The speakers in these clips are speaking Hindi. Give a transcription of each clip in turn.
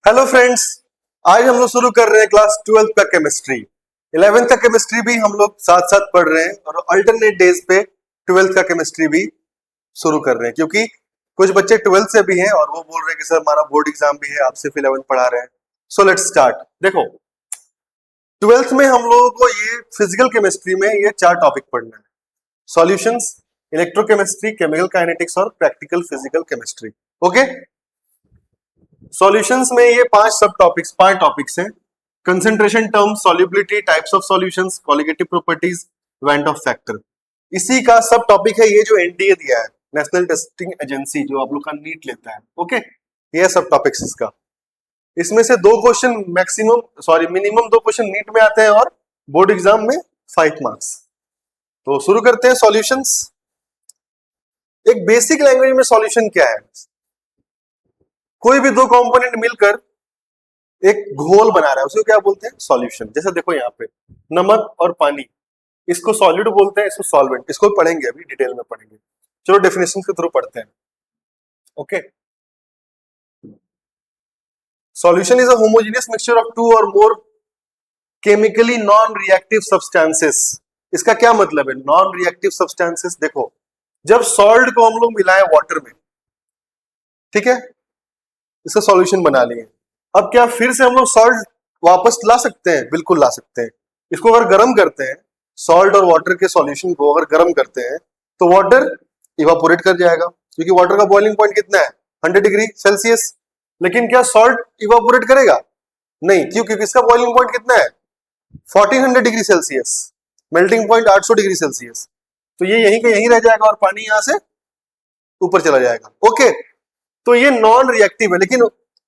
हेलो फ्रेंड्स, आज हम लोग शुरू कर रहे हैं क्लास 12th का केमिस्ट्री। 11th का केमिस्ट्री भी हम लोग साथ साथ पढ़ रहे हैं और अल्टरनेट डेज पे 12th का केमिस्ट्री भी शुरू कर रहे हैं, क्योंकि कुछ बच्चे 12th से भी हैं और वो बोल रहे हैं कि सर हमारा बोर्ड एग्जाम भी है, आप सिर्फ 11th पढ़ा रहे हैं। So let's start. देखो, 12th में हम लोगों को ये फिजिकल केमिस्ट्री में ये 4 टॉपिक पढ़ना है: सॉल्यूशंस, इलेक्ट्रोकेमिस्ट्री, केमिकल काइनेटिक्स और practical physical chemistry. Okay, solutions में ये 5 टॉपिक्स हैं: concentration terms, solubility, types of solutions, colligative properties, went of factor. इसी का सब टॉपिक है ये जो एनटीए दिया है, नेशनल टेस्टिंग एजेंसी, जो आप लोग का नीट लेता है। ओके, ये सब टॉपिक्स इसका। इसमें से 2 क्वेश्चन मिनिमम 2 क्वेश्चन नीट में आते हैं और बोर्ड एग्जाम में 5 मार्क्स। तो शुरू करते हैं सॉल्यूशंस। एक बेसिक लैंग्वेज में सॉल्यूशन क्या है? कोई भी 2 कंपोनेंट मिलकर एक घोल बना रहा है, उसको क्या बोलते हैं? सॉल्यूशन। जैसे देखो यहाँ पे नमक और पानी, इसको सॉलिड बोलते हैं, इसको सॉल्वेंट। इसको पढ़ेंगे, अभी डिटेल में पढ़ेंगे। चलो डेफिनेशन के थ्रू पढ़ते हैं। Okay, solution is a homogeneous mixture of 2 और more chemically non reactive substances. इसका क्या मतलब है नॉन रिएक्टिव सब्सटेंसेस? देखो, जब सॉल्ट को हम लोग मिलाएं वाटर में, ठीक है, इसका सॉल्यूशन बना लिए। अब क्या फिर से हम लोग सॉल्ट वापस ला सकते हैं? बिल्कुल ला सकते हैं। इसको अगर गर्म करते हैं, सॉल्ट और वाटर के सॉल्यूशन को अगर गर्म करते हैं, तो वाटर इवापोरेट कर जाएगा, क्योंकि वाटर का बॉइलिंग पॉइंट कितना है? 100 डिग्री सेल्सियस। लेकिन क्या सॉल्ट इवापोरेट करेगा? नहीं, क्योंकि इसका बॉइलिंग पॉइंट कितना है? 1400 degree Celsius, melting point 800 degree Celsius. तो ये यहीं का यहीं रह जाएगा और पानी यहां से ऊपर चला जाएगा। ओके, तो ये नॉन रिएक्टिव है। लेकिन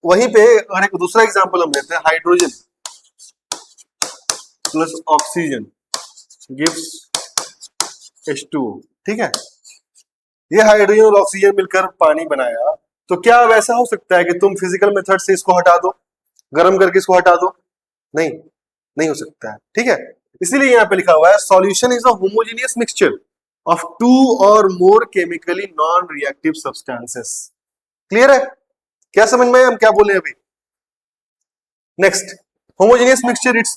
वहीं पे अगर एक दूसरा एग्जांपल हम लेते हैं, hydrogen plus oxygen gives H2O, ठीक है, ये हाइड्रोजन और ऑक्सीजन मिलकर पानी बनाया। तो क्या अब ऐसा हो सकता है कि तुम फिजिकल मेथड से इसको हटा दो, गर्म करके इसको हटा दो? नहीं, नहीं हो सकता है। ठीक है, इसीलिए यहाँ पे लिखा हुआ है solution is a homogeneous mixture of 2 और more chemically non reactive substances. Clear है? क्या समझ में? हम क्या बोले अभी? Next, homogeneous mixture, it's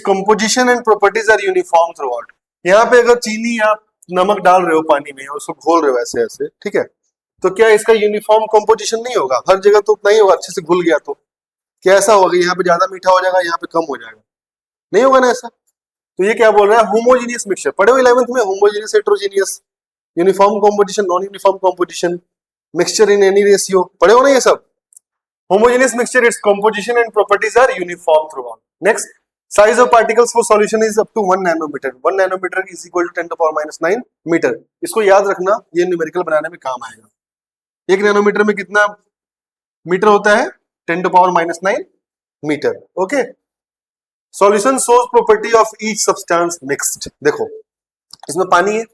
composition and properties are uniform through. यहाँ पे अगर चीनी या नमक डाल रहे हो पानी में और उसको घोल रहे हो ऐसे ऐसे, ठीक है, तो क्या इसका यूनिफॉर्म कंपोजिशन नहीं होगा? हर जगह तो नहीं होगा, अच्छे से घुल गया तो क्या ऐसा होगा यहाँ पे ज्यादा मीठा हो जाएगा, यहाँ पे कम हो जाएगा? नहीं होगा ना ऐसा। तो ये क्या बोल रहा है? Homogeneous mixture. पढ़े हो 11th में? Homogeneous, heterogeneous, uniform composition, non uniform composition, mixture in any ratio, पढ़े हो ना ये सब? Homogeneous mixture, its composition and properties are uniform throughout. Next, size of particles for solution is up to 1 nanometer. 1 nanometer is equal to 10 to power minus 9 metre. इसको याद रखना, ये न्यूमेरिकल बनाने में काम आएगा। 1 नैनोमीटर में कितना मीटर होता है? 10 to power minus 9 metre. Okay, solution source property of each substance mixed. देखो, इसमें पानी है,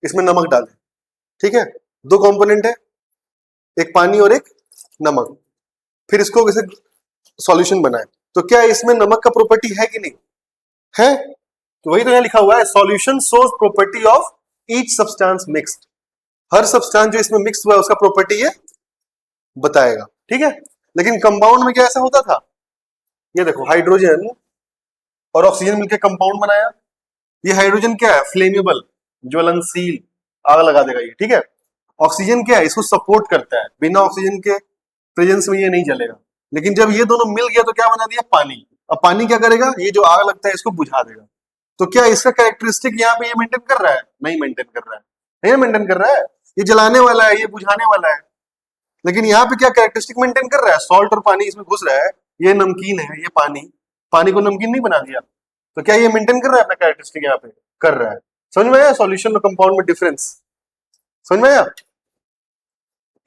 इसमें नमक डाले, ठीक है, 2 कंपोनेंट है, एक पानी और एक नमक। फिर इसको कैसे सॉल्यूशन बनाए, तो क्या इसमें नमक का प्रॉपर्टी है कि नहीं है? तो वही तो यहाँ लिखा हुआ है, solution source property of each substance mixed. Her substance जो इसमें मिक्स हुआ है उसका प्रॉपर्टी ये बताएगा, ठीक है। लेकिन कंपाउंड में क्या ऐसा होता था? ये देखो, हाइड्रोजन और ऑक्सीजन मिलकर कंपाउंड बनाया। ये हाइड्रोजन क्या है? फ्लेमेबल, ज्वलनशील, आग लगा देगा ये, ठीक है। ऑक्सीजन क्या है? इसको सपोर्ट करता है, बिना ऑक्सीजन के प्रेजेंस में ये नहीं जलेगा। लेकिन जब ये दोनों मिल गया तो क्या बना दिया? पानी। अब पानी क्या करेगा? ये जो आग लगता है इसको बुझा देगा। तो क्या इसका कैरेक्टरिस्टिक यहाँ पे ये मेंटेन कर रहा है? नहीं मेंटेन कर रहा है, नहीं मेंटेन कर रहा है। ये जलाने वाला है, ये बुझाने वाला है। लेकिन यहाँ पे क्या कैरेक्टरिस्टिक मेंटेन कर रहा है? सॉल्ट और पानी इसमें घुस रहा है, ये नमकीन है, ये पानी, पानी को नमकीन नहीं बना दिया। तो क्या ये मेंटेन कर रहा है अपना कैरेक्टरिस्टिक? यहाँ पे कर रहा है। समझ में आया सॉल्यूशन और कंपाउंड में डिफरेंस? समझ में आया?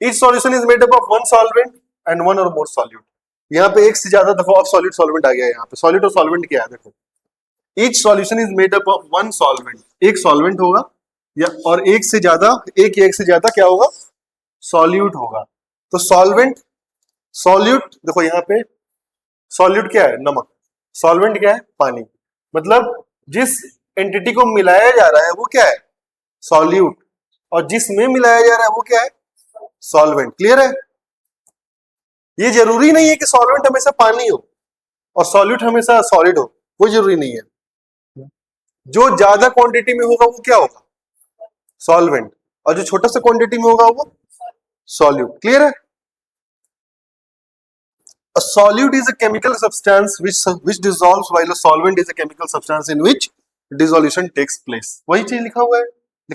Each solution is made up of one solvent and one or more solute. यहाँ पे एक से ज्यादा दफा ऑफ सॉलिड सॉल्वेंट आ गया है। यहाँ पे सॉलिड और सॉल्वेंट क्या है? देखो, each solution is made up of one solvent, एक सॉल्वेंट होगा या और एक से ज्यादा क्या होगा? सॉल्यूट होगा। तो सॉल्वेंट, सॉल्यूट, देखो यहाँ पे सॉल्यूट क्या है? नमक। सॉल्वेंट क्या है? पानी। मतलब जिस एंटिटी को मिलाया जा रहा है वो क्या है? सॉल्यूट। और जिसमें मिलाया जा रहा है वो क्या है? सॉल्वेंट। क्लियर है? ये जरूरी नहीं है कि सॉल्वेंट हमेशा पानी हो और सॉल्यूट हमेशा सॉलिड हो, वो जरूरी नहीं है। जो ज्यादा क्वांटिटी में होगा वो क्या होगा, सॉल्वेंट, और जो छोटा सा क्वांटिटी में होगा वो सॉल्यूट। क्लियर है? A solute is a chemical substance which dissolves while a solvent is a chemical substance in which dissolution takes place। वही चीज लिखा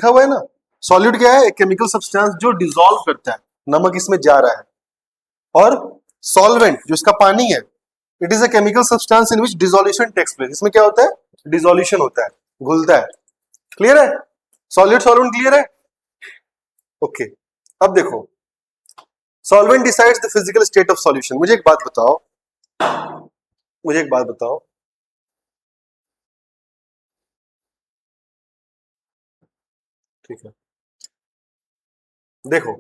हुआ है ना। सॉल्यूट क्या है, एक केमिकल सब्सटेंस जो डिसॉल्व करता है, नमक इसमें जा रहा है। और सॉल्वेंट जो इसका पानी है, it is a chemical substance in which dissolution takes place. इसमें क्या होता है, डिसोल्यूशन होता है, घुलता है। क्लियर है? सॉलिड सॉल्वेंट क्लियर है? ओके अब देखो, solvent decides the physical state of solution. मुझे एक बात बताओ, ठीक है, देखो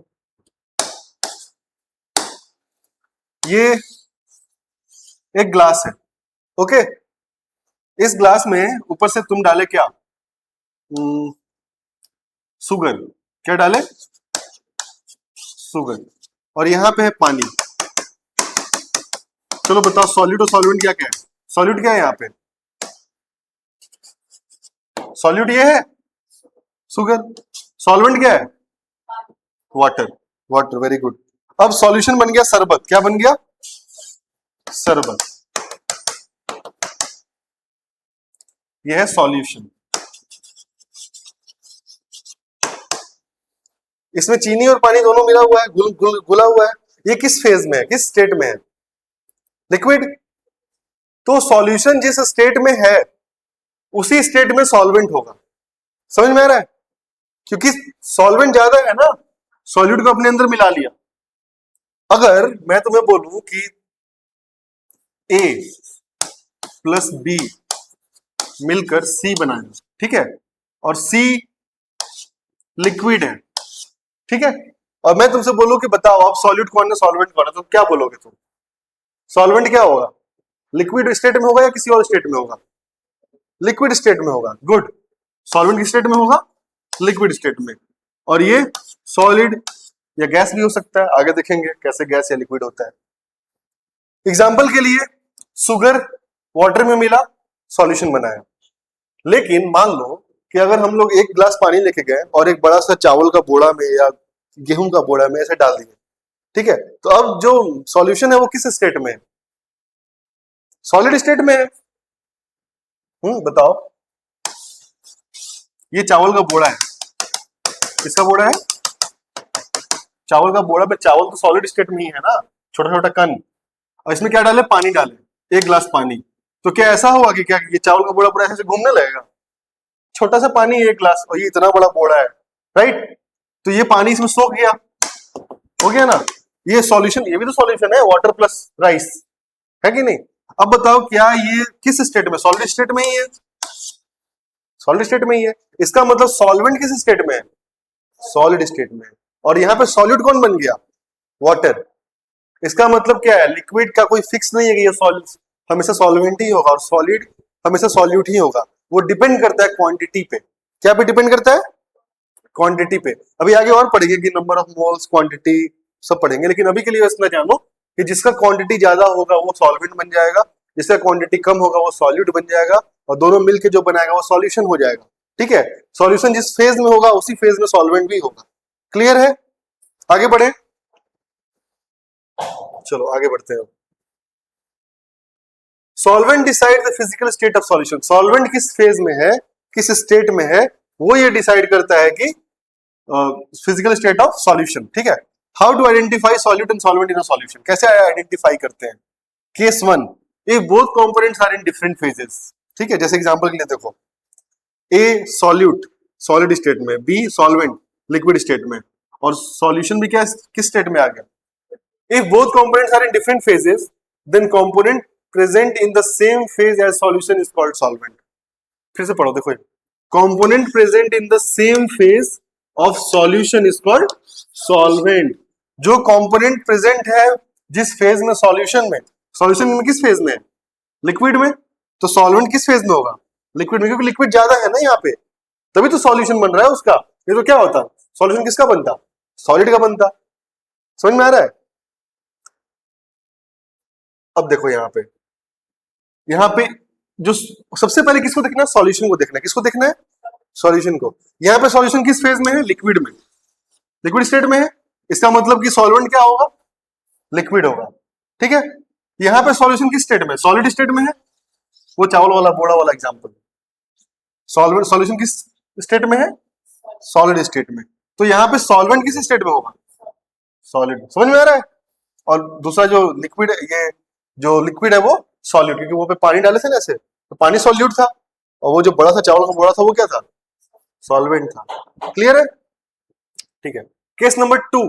ये एक ग्लास है, ओके। इस ग्लास में ऊपर से तुम डाले क्या, शुगर। क्या डाले, शुगर। और यहां पे है पानी। चलो बताओ सॉलिड और सॉल्वेंट क्या क्या है। सॉलिड क्या है यहाँ पे, सॉल्यूट ये है शुगर। सॉल्वेंट क्या है, वाटर। Water, very good. अब सॉल्यूशन बन गया शरबत। क्या बन गया, शरबत। यह है सॉल्यूशन। इसमें चीनी और पानी दोनों मिला हुआ है, घुला हुआ है। ये किस फेज में है, किस स्टेट में है, लिक्विड। तो सॉल्यूशन जिस स्टेट में है उसी स्टेट में सॉल्वेंट होगा। समझ में आ रहा है? क्योंकि सॉल्वेंट ज्यादा है ना, सॉल्यूट को अपने अंदर मिला लिया। अगर मैं तुम्हें बोलूं कि A प्लस B मिलकर C बनाया, ठीक है, और C लिक्विड है, ठीक है, और मैं तुमसे बोलूं कि बताओ आप सॉल्यूट कौन है सॉल्वेंट कौन है, तो क्या बोलोगे तुम? सॉल्वेंट क्या होगा, लिक्विड स्टेट में होगा या किसी और स्टेट में होगा, लिक्विड स्टेट में होगा। गुड। सॉल्वेंट किस स्टेट में होगा, लिक्विड स्टेट में। और ये सॉलिड या गैस भी हो सकता है, आगे देखेंगे कैसे गैस या लिक्विड होता है। एग्जाम्पल के लिए शुगर वाटर में मिला, सॉल्यूशन बनाया। लेकिन मान लो कि अगर हम लोग एक गिलास पानी लेके गए और एक बड़ा सा चावल का बोरा में या गेहूं का बोरा में ऐसे डाल दिए, ठीक है, तो अब जो सॉल्यूशन है वो किस स्टेट में है, सॉलिड स्टेट में है। बताओ, ये चावल का बोरा है, किसका बोरा है, चावल का बोरा में। चावल तो सॉलिड स्टेट में ही है ना, छोटा छोटा कण, और इसमें क्या डाले, पानी डाले, एक गिलास पानी। तो क्या ऐसा होगा कि क्या ये चावल का बोरा पूरा ऐसे घूमने लगेगा, छोटा सा पानी एक गिलास और ये इतना बड़ा बोरा है, राइट। तो ये पानी इसमें सोख गया, हो गया ना, ये सॉल्यूशन, ये भी तो सॉल्यूशन है, वाटर प्लस राइस, है कि नहीं। अब बताओ क्या ये किस स्टेट में, सॉलिड स्टेट में ही है, सॉलिड स्टेट में ही है। इसका मतलब सॉल्वेंट किस स्टेट में है, सॉलिड स्टेट में। और यहाँ पे सॉल्यूट कौन बन गया, वाटर। इसका मतलब क्या है, लिक्विड का कोई फिक्स नहीं है कि ये हमेशा सॉल्वेंट ही होगा और सॉलिड हमेशा सॉल्यूट ही होगा। वो डिपेंड करता है क्वांटिटी पे। क्या पे डिपेंड करता है, क्वांटिटी पे। अभी आगे और पढ़ेंगे कि नंबर ऑफ मोल्स, क्वांटिटी सब पढ़ेंगे, लेकिन अभी के लिए इतना जानो कि जिसका क्वांटिटी ज्यादा होगा वो सॉल्वेंट बन जाएगा, जिसका क्वांटिटी कम होगा वो सॉल्यूट बन जाएगा, और दोनों मिलके जो बनाएगा वो सॉल्यूशन हो जाएगा। ठीक है, सॉल्यूशन जिस फेज में होगा उसी फेज में सॉल्वेंट भी होगा। क्लियर है? आगे बढ़े, चलो आगे बढ़ते हैं। Solvent decide the physical state of solution. Solvent किस फेज में है, किस स्टेट में है, वो ये डिसाइड करता है कि फिजिकल स्टेट ऑफ सॉल्यूशन। ठीक है, how to identify solute and solvent in a solution. कैसे आइडेंटिफाई करते हैं? Case 1, if both components are in different phases. ठीक है, जैसे एग्जांपल के लिए देखो, ए सॉल्यूट सॉलिड स्टेट में, बी सॉल्वेंट लिक्विड स्टेट में, और सॉल्यूशन भी क्या किस स्टेट में आ गया। If both components are in different phases, then component present in the same phase as solution is called solvent. फिर से पढ़ो, देखो, component present in the same phase of solution is called solvent. जो component present है जिस फेज में solution में किस फेज में है, लिक्विड में, तो solvent किस फेज में होगा, लिक्विड में, क्योंकि लिक्विड ज्यादा है ना यहाँ पे, तभी तो solution बन रहा है उसका। ये तो क्या होता, solution किसका बनता, सॉलिड का बनता। समझ में आ रहा है? अब देखो यहाँ पे जो सबसे पहले किसको देखना है, सॉल्यूशन को देखना है। किसको देखना है, सॉल्यूशन को। यहाँ पे सॉल्यूशन किस फेज में है, लिक्विड में, लिक्विड स्टेट में है। इसका मतलब कि सॉल्वेंट क्या होगा, लिक्विड होगा। ठीक है, यहाँ पे सॉल्यूशन किस स्टेट में, सॉलिड स्टेट में है। वो चावल वाला बोड़ा वाला एग्जांपल, सॉल्वेंट सॉल्यूशन किस स्टेट में है, सॉलिड स्टेट में। तो यहाँ पे सॉल्वेंट किस स्टेट में होगा, सॉलिड। समझ में आ रहा है। और दूसरा जो लिक्विड, ये जो लिक्विड है वो सॉल्यूट, क्योंकि वो पे पानी डाले थे ना ऐसे, तो पानी सॉल्यूट था, और वो जो बड़ा सा चावल का बोड़ा था वो क्या था, सॉल्वेंट था। क्लियर है, ठीक है। Case number 2,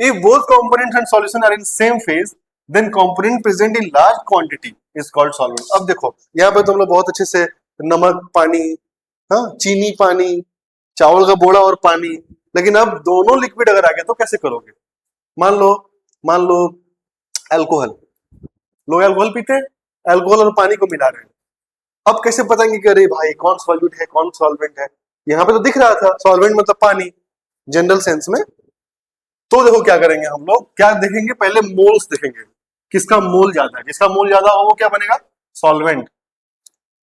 if both components and solution are in same phase, then component present in large quantity is called solvent। अब देखो यहाँ पे तुम लोग बहुत अच्छे से नमक पानी, हाँ चीनी पानी, चावल का बोड़ा और पानी, लेकिन अब दोनों लिक्विड अगर आ गए तो कैसे करोगे। मान लो अल्कोहल, लोग अल्कोहल पीते हैं, अल्कोहल और पानी को मिला रहे हैं। अब कैसे बताएंगे कि अरे भाई कौन सॉल्यूट है कौन सॉल्वेंट है। यहाँ पे तो दिख रहा था सॉल्वेंट मतलब पानी जनरल सेंस में। तो देखो क्या करेंगे हम लोग, क्या देखेंगे, पहले मोल्स देखेंगे, किसका मोल ज्यादा है। जिसका मोल ज्यादा हो वो क्या बनेगा, सॉल्वेंट।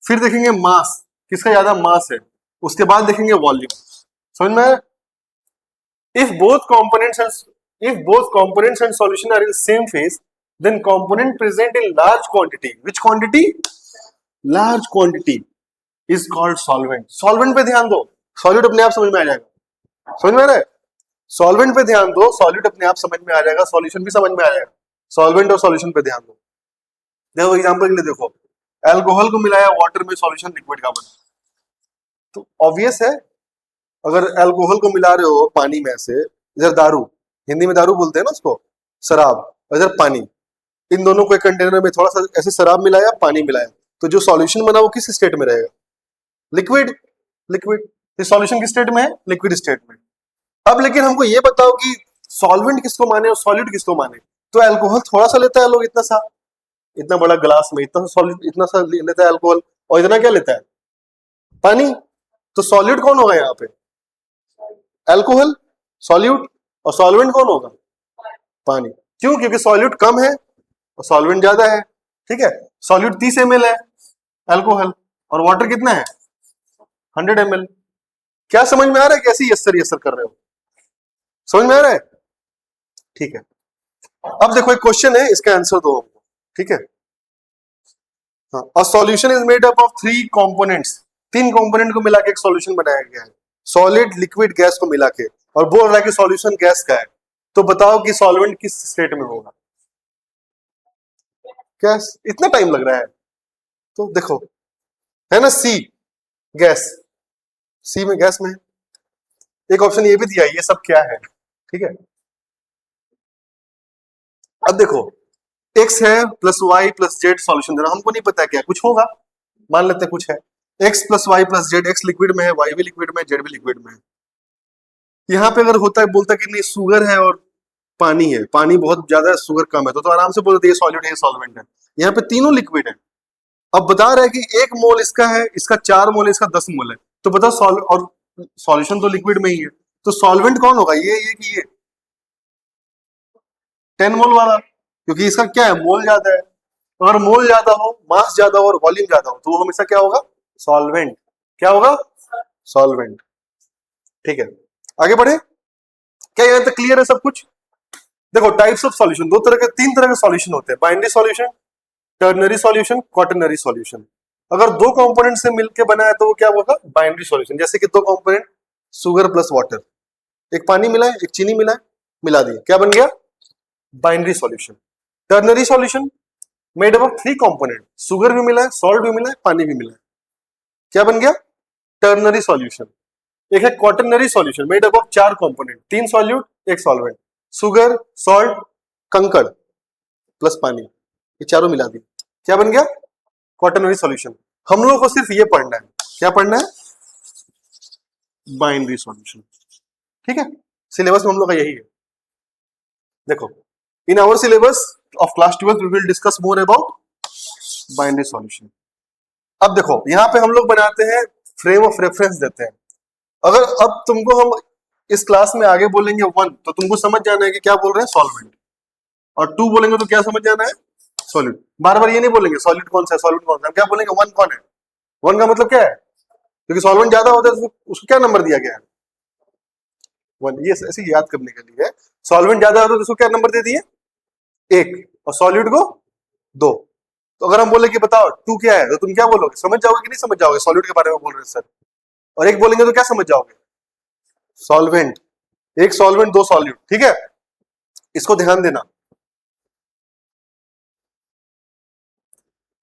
फिर देखेंगे मास, किसका ज्यादा मास है। उसके बाद देखेंगे वॉल्यूम। समझ में, if both components and solution are in same phase, then component present in large quantity, which quantity, large quantity is called solvent। solvent पे ध्यान दो, सॉल्यूट अपने आप समझ में आ जाएगा। समझ में आ रहा है, सॉल्वेंट पे ध्यान दो, सॉल्यूट अपने आप समझ में आ जाएगा, सॉल्यूशन भी समझ में आ जाएगा। सॉल्वेंट और सॉल्यूशन पे ध्यान दो। देखो एग्जांपल के लिए देखो, अल्कोहल को मिलाया वाटर में, सॉल्यूशन लिक्विड का बना। तो ऑब्वियस है, अगर अल्कोहल को मिला रहे हो पानी में से, इधर दारू, हिंदी में दारू बोलते हैं ना उसको, शराब, और इधर पानी, इन दोनों को एक कंटेनर में थोड़ा सा ऐसे शराब मिलाया पानी मिलाया, तो जो सॉल्यूशन बना वो किस स्टेट में रहेगा, लिक्विड। लिक्विड सॉल्यूशन किस स्टेट में है, लिक्विड स्टेट में। अब लेकिन हमको ये बताओ कि सॉल्वेंट किसको माने और सॉल्यूट किसको माने। तो अल्कोहल थोड़ा सा लेता है लोग, इतना सा, इतना बड़ा ग्लास में इतना सा सॉल्यूट, इतना सा लेता है अल्कोहल, और इतना क्या लेता है, पानी। तो सॉल्यूट कौन होगा यहाँ पे, अल्कोहल, सॉल्यूट, और सॉल्वेंट कौन होगा, पानी। क्यों, क्योंकि सॉल्यूट कम है और सॉल्वेंट ज्यादा है। ठीक है, सॉल्यूट 30 ml है अल्कोहल, और वाटर कितना है 100 ml। क्या समझ में आ रहा है, कैसे यस सर कर रहे हो, समझ में आ रहा है, ठीक है। अब देखो एक क्वेश्चन है, इसका आंसर दो हमको, ठीक है। हाँ, a solution is made up of 3 components, 3 component को मिला के एक सॉल्यूशन बनाया गया है, सॉलिड लिक्विड गैस को मिला के, और बोल रहा है कि सॉल्यूशन गैस का है। तो बताओ कि सॉल्वेंट किस स्टेट में होगा। क्या इतना टाइम लग रहा है, तो देखो है ना, सी गैस, सी में गैस में है। एक ऑप्शन ये भी दिया है, ये सब क्या है, ठीक है। अब देखो x है plus Y plus Z solution देना, हमको नहीं पता क्या कुछ होगा, मान लेते हैं कुछ है, x plus Y plus Z, X liquid में है, वाई भी लिक्विड में है, जेड भी लिक्विड में है। यहाँ पे अगर होता है, बोलता है कि नहीं शुगर है और पानी है, पानी बहुत ज्यादा है शुगर कम है, तो आराम से बोलते ये सॉल्यूट है, ये सॉल्वेंट है। यहाँ पे तीनों लिक्विड है। अब बता रहा है कि 1 मोल इसका है, इसका 4 मोल है, इसका 10 मोल है। तो बताओ और सॉल्यूशन तो लिक्विड में ही है, तो सॉल्वेंट कौन होगा, ये कि ये 10 मोल वाला, क्योंकि इसका क्या है, मोल ज्यादा है। अगर मोल ज्यादा हो, मास ज्यादा हो और वॉल्यूम ज्यादा हो, तो वो हमेशा क्या होगा, सॉल्वेंट। क्या होगा, सॉल्वेंट। ठीक है, आगे बढ़े, क्या यहाँ तक क्लियर है सब कुछ। देखो टाइप्स ऑफ सॉल्यूशन, 3 तरह के सॉल्यूशन होते हैं, binary solution, ternary solution, quaternary solution. अगर 2 कंपोनेंट से मिलकर बना है तो वो क्या होगा, बाइनरी सॉल्यूशन। जैसे कि 2 कंपोनेंट शुगर प्लस वाटर, एक पानी मिला है एक चीनी मिला है, मिला दिए, क्या बन गया, binary solution. Ternary solution made up of 3 component, sugar भी मिला है, सॉल्ट भी मिला है, पानी भी मिला है, क्या बन गया, टर्नरी सॉल्यूशन। एक है quaternary solution made up of 4 component, 3 solute 1 solvent, sugar salt कंकड़ प्लस पानी, ये चारों मिला दी, क्या बन गया, क्वाटरनरी सॉल्यूशन। हम लोगों को सिर्फ ये पढ़ना है, क्या पढ़ना है, बाइनरी सॉल्यूशन। ठीक है, सिलेबस में हम लोग का यही है। देखो in our syllabus of class 12 we will discuss more about binary solution. अब देखो यहाँ पे हम लोग बनाते हैं फ्रेम ऑफ रेफरेंस देते हैं। अगर अब तुमको हम इस क्लास में आगे बोलेंगे 1, तो तुमको समझ जाना है कि क्या बोल रहे हैं, सॉल्वेंट, और 2 बोलेंगे तो क्या समझ जाना है, सॉलिड। बार बार ये नहीं बोलेंगे सॉलिड कौन सा है, सॉलिड कौन सा है, हम क्या बोलेंगे वन कौन है। वन का मतलब क्या है, क्योंकि सॉल्वेंट ज्यादा होता है तो उसको क्या नंबर दिया गया है, वन। ये ऐसे याद करने के लिए, सॉल्वेंट ज्यादा होता है तो उसको क्या नंबर दे दिए, एक, और सॉलिड को दो। तो अगर हम बोले कि बताओ टू क्या है, तो तुम क्या बोलोगे, समझ जाओगे कि नहीं समझ जाओगे, सॉलिड के बारे में बोल रहे हैं सर। और एक बोलेंगे तो क्या समझ जाओगे, सॉल्वेंट। एक सॉल्वेंट दो सॉल्यूट, ठीक है, इसको ध्यान देना।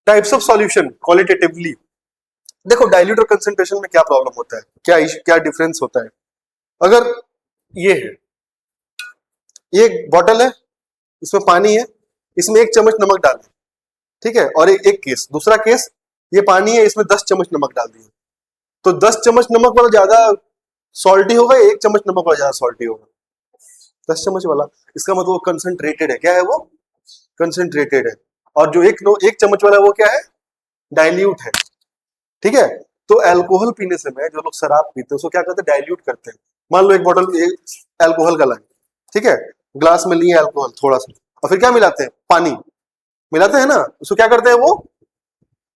टाइप्स ऑफ सॉल्यूशन क्वालिटेटिवली, देखो डाइल्यूट और कंसंट्रेशन में क्या प्रॉब्लम होता है, क्या डिफरेंस होता है। अगर ये है, ये एक बॉटल है, इसमें पानी है, इसमें 1 चम्मच नमक डाल दें, ठीक है, और एक केस, दूसरा केस, ये पानी है, इसमें 10 चम्मच नमक डाल दिए, तो 10 चम्मच नमक वाला ज्यादा सॉल्टी होगा, 1 चम्मच नमक वाला ज्यादा सॉल्टी होगा, 10 चम्मच वाला। इसका मतलब वो कंसंट्रेटेड है, क्या है वो, कंसंट्रेटेड है। और जो एक चम्मच वाला है वो क्या है, डाइल्यूट है, ठीक है। तो अल्कोहल पीने से में जो लोग शराब पीते हैं उसको क्या करते हैं, डाइल्यूट करते हैं। मान लो एक बॉटल अल्कोहल का लाए, ठीक है, ग्लास में लिए अल्कोहल थोड़ा सा, और फिर क्या मिलाते हैं, पानी मिलाते हैं ना, उसको क्या करते हैं, वो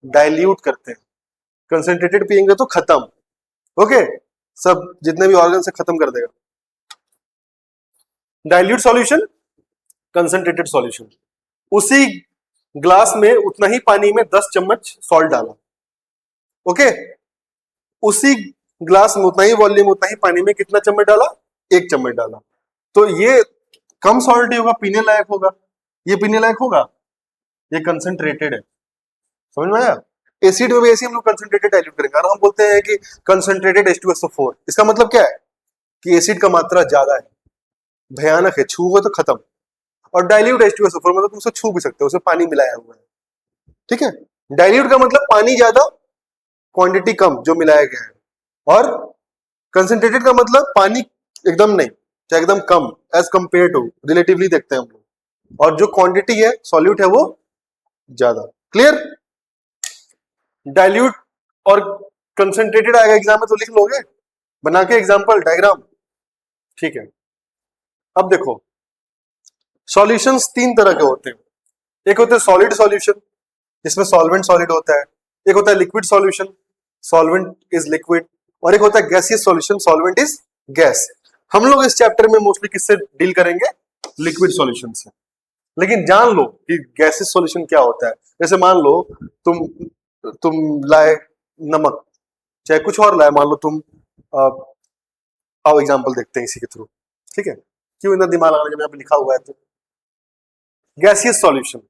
डाइल्यूट करते हैं। कंसंट्रेटेड पिएंगे तो खत्म, ओके, सब जितने भी ऑर्गन से खत्म कर देगा। डाइल्यूट सॉल्यूशन, कंसंट्रेटेड सॉल्यूशन, उसी ग्लास में उतना ही पानी में 10 चम्मच सॉल्ट डाला, ओके, उसी ग्लास में उतना ही वॉल्यूम उतना ही पानी में कितना चम्मच डाला, 1 चम्मच डाला। तो ये कम सॉल्टी होगा, पीने लायक होगा, ये पीने लायक होगा, ये कंसंट्रेटेड है, समझ में आया। एसिड में भी ऐसे हम लोग कंसंट्रेटेड डाइल्यूट करेंगे, और हम बोलते हैं कि कंसंट्रेटेड H2SO4, इसका मतलब क्या है कि एसिड का मात्रा ज्यादा है, भयानक है, छूओगे तो खत्म। और डाइल्यूट H2SO4 मतलब तुम उसे छू भी सकते हो, उसे पानी मिलाया हुआ है, ठीक है। डाइल्यूट का मतलब पानी ज्यादा, क्वांटिटी कम जो मिलाया गया है, और कंसंट्रेटेड का मतलब पानी एकदम नहीं, चाहे एकदम कम, एज कंपेयर टू, रिलेटिवली देखते हैं हम लोग, और जो क्वांटिटी है सॉल्यूट है वो ज्यादा। क्लियर, डाइल्यूट और कंसंट्रेटेड आएगा एग्जाम में तो लिख लोगे बना के एग्जांपल डायग्राम, ठीक है। अब देखो सॉल्यूशंस 3 तरह के होते हैं, एक होते हैं सॉलिड सॉल्यूशन जिसमें सॉल्वेंट सॉलिड होता है, एक होता है liquid solution, solvent is liquid, और एक होता है gaseous solution, solvent is gas. हम लोग इस चैप्टर में मोस्टली किससे डील करेंगे, लिक्विड सॉल्यूशन से। लेकिन जान लो कि गैसियस सॉल्यूशन क्या होता है। जैसे मान लो तुम लाए नमक, चाहे कुछ और लाए, मान लो तुम आओ एग्जांपल देखते हैं इसी के थ्रू, ठीक है, क्यों इतना दिमाग लगाना जब यहाँ पे लिखा हुआ है। तो गैसियस सॉल्यूशन,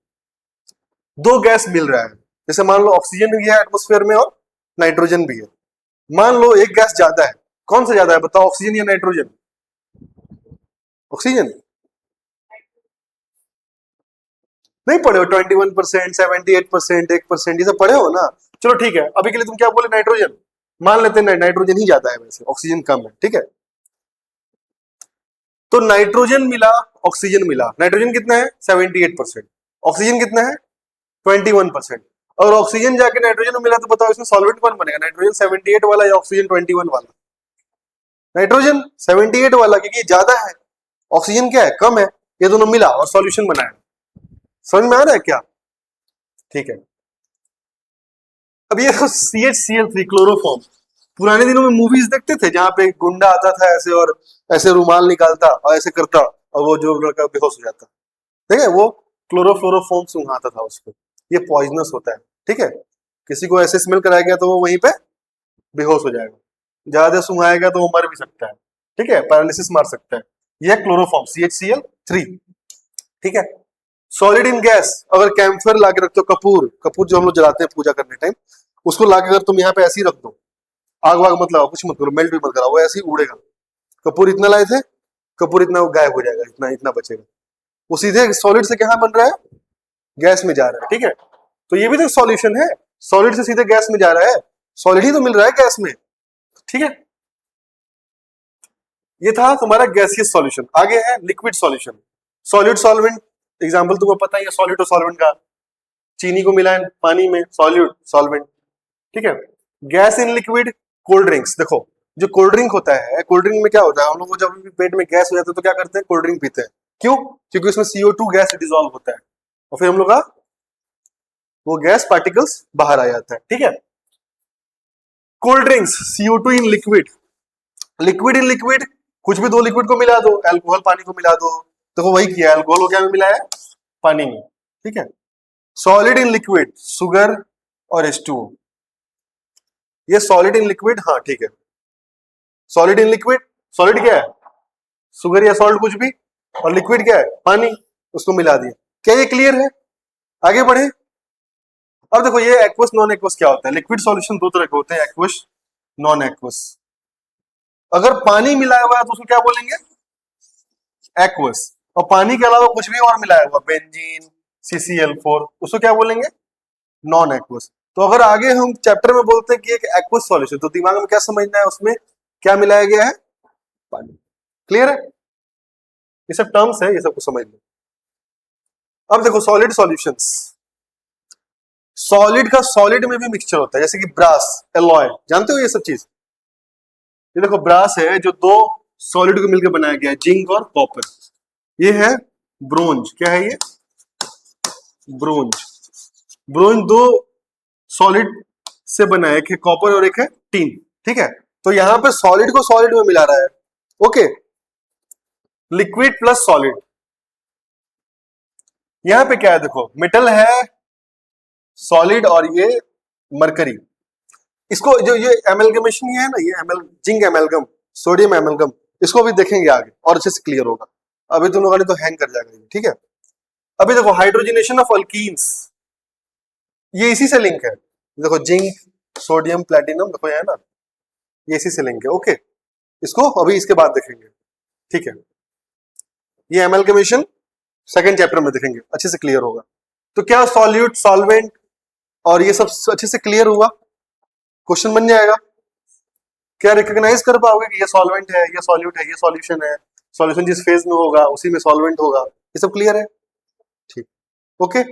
2 गैस मिल रहा है, जैसे मान लो ऑक्सीजन भी है एटमॉस्फेयर में और नाइट्रोजन भी है। मान लो एक गैस ज्यादा है, कौन सा ज्यादा है बताओ, ऑक्सीजन या नाइट्रोजन, ऑक्सीजन। नहीं पढ़े हो, 21%, 78%, 1%, ये सब पढ़े हो ना। चलो ठीक है, अभी के लिए तुम क्या बोले, नाइट्रोजन मान लेते हैं, नाइट्रोजन ही ज्यादा है, वैसे ऑक्सीजन कम है, ठीक है। तो नाइट्रोजन मिला, ऑक्सीजन मिला, नाइट्रोजन कितना है 78%, ऑक्सीजन कितना है 21%। और ऑक्सीजन जाके नाइट्रोजन में मिला तो बताओ इसमें सॉल्वेंट कौन बनेगा, नाइट्रोजन 78 वाला या ऑक्सीजन 21 वाला, नाइट्रोजन 78 वाला, क्योंकि ज्यादा है, ऑक्सीजन क्या है कम है, ये दोनों मिला और सॉल्यूशन बनाया। समझ में आ रहा है क्या, ठीक है। अब ये CHCl3 क्लोरोफॉर्म, पुराने दिनों में मूवीज देखते थे जहां पे गुंडा आता था ऐसे और ऐसे रुमाल निकालता और ऐसे करता और वो जो लड़का बेहोश हो जाता, ठीक है, वो क्लोरोफ्लोरोफॉर्म सुंघाता था उसको। ये पॉइजनस होता है, ठीक है, किसी को ऐसे स्मेल कराया गया तो वो वहीं पे बेहोश हो जाएगा, ज्यादा सुंघाएगा तो वो मर भी सकता है, ठीक है, पैरालिसिस मार सकता है। यह क्लोरोफॉर्म CHCl3, ठीक है। सॉलिड इन गैस, अगर कैम्फर ला के रखते हो, कपूर, कपूर जो हम लोग जलाते हैं पूजा करने टाइम, उसको ला के अगर तुम यहाँ पे ऐसे ही रख दो, आग वाग मत लगाओ, कुछ मत करो, मेल्ट भी मत कराओ, वो ऐसे ही उड़ेगा। कपूर इतना लाए थे, कपूर इतना गायब हो जाएगा, इतना इतना बचेगा, वो सीधे सॉलिड से कहां बन रहा है, गैस में जा रहा है, ठीक है। तो ये भी तो सॉल्यूशन है, सॉलिड से सीधे गैस में जा रहा है, सॉलिड ही तो मिल रहा है गैस में, ठीक है। ये था तुम्हारा गैसियस सॉल्यूशन। आगे है liquid solution, solid solvent, example तुमको पता ही है सॉलिड और सॉल्वेंट का, चीनी को मिलाएं पानी में, सॉल्यूट सॉल्वेंट, ठीक है। Gas in liquid, cold drinks, देखो जो कोल्ड ड्रिंक होता है, कोल्ड ड्रिंक में क्या होता है, हम लोग को जब भी पेट में गैस हो जाता है तो क्या करते हैं, कोल्ड ड्रिंक पीते हैं, क्यों, क्योंकि उसमें CO2 गैस डिजोल्व होता है और फिर हम लोग का वो गैस पार्टिकल्स बाहर आ जाता है, ठीक है। Cold drinks, CO2 in liquid, liquid in liquid, कुछ भी दो लिक्विड को मिला दो, अल्कोहल पानी को मिला दो, तो वही किया, अल्कोहल को क्या में मिला है, पानी में, ठीक है। सॉलिड इन लिक्विड, शुगर और H2O, ये सॉलिड इन लिक्विड, हाँ ठीक है। सॉलिड इन लिक्विड, सॉलिड क्या है, शुगर या सॉल्ट कुछ भी, और लिक्विड क्या है, पानी, उसको मिला दिया। क्या ये क्लियर है? आगे बढ़े। अब देखो ये एक्वस नॉन एक्वस क्या होता है। लिक्विड सॉल्यूशन दो तरह के होते हैं, एक्वस नॉन एक्वस। अगर पानी मिलाया हुआ है तो उसको क्या बोलेंगे, एक्वस। और पानी के अलावा कुछ भी और मिलाया हुआ, बेंजीन, CCl4, उसको क्या बोलेंगे, नॉन एक्वस। तो अगर आगे हम चैप्टर में बोलते हैं कि एक एक्वस सॉल्यूशन, तो दिमाग में क्या समझना है, उसमें क्या मिलाया गया है, पानी। क्लियर है? ये सब टर्म्स है, ये सब को समझ लो। अब देखो सॉलिड सॉल्यूशंस, सॉलिड का सॉलिड में भी मिक्सचर होता है, जैसे कि ब्रास, एलॉय, जानते हो ये सब चीज। ये देखो ब्रास है जो दो सॉलिड को मिलकर बनाया गया है, जिंक और कॉपर। ये है ब्रोंज, क्या है ये, ब्रोंज। ब्रोंज दो सॉलिड से बना है, एक है कॉपर और एक है टीन, ठीक है। तो यहां पे सॉलिड को सॉलिड में मिला रहा है, ओके। लिक्विड प्लस सॉलिड, यहां पे क्या है, देखो मेटल है सॉलिड और ये मरकरी। इसको जो ये एमलगमेशन है ना, ये जिंक एमलगम, सोडियम एमलगम, इसको भी देखेंगे आगे और अच्छे से क्लियर होगा। अभी तुम लोगों ने तो हैंग कर जाएगा ये, ठीक है। अभी देखो हाइड्रोजनेशन ऑफ अल्कीन्स, ये इसी से लिंक है। देखो जिंक, सोडियम, प्लेटिनम, देखो है ना, ये इसी से लिंक है, ओके। इसको अभी इसके बाद देखेंगे, ठीक है। ये एमलगमेशन सेकंड चैप्टर में देखेंगे, अच्छे से क्लियर होगा। तो क्या सॉल्यूट, सॉल्वेंट और ये सब अच्छे से क्लियर हुआ, क्वेश्चन बन जाएगा। क्या रिकॉग्नाइज कर पाओगे कि ये सॉल्वेंट है, ये सॉल्यूट है, ये सॉल्यूशन है, सॉल्यूशन जिस फेज में होगा उसी में सॉल्वेंट होगा, ये सब क्लियर है, ठीक, ओके।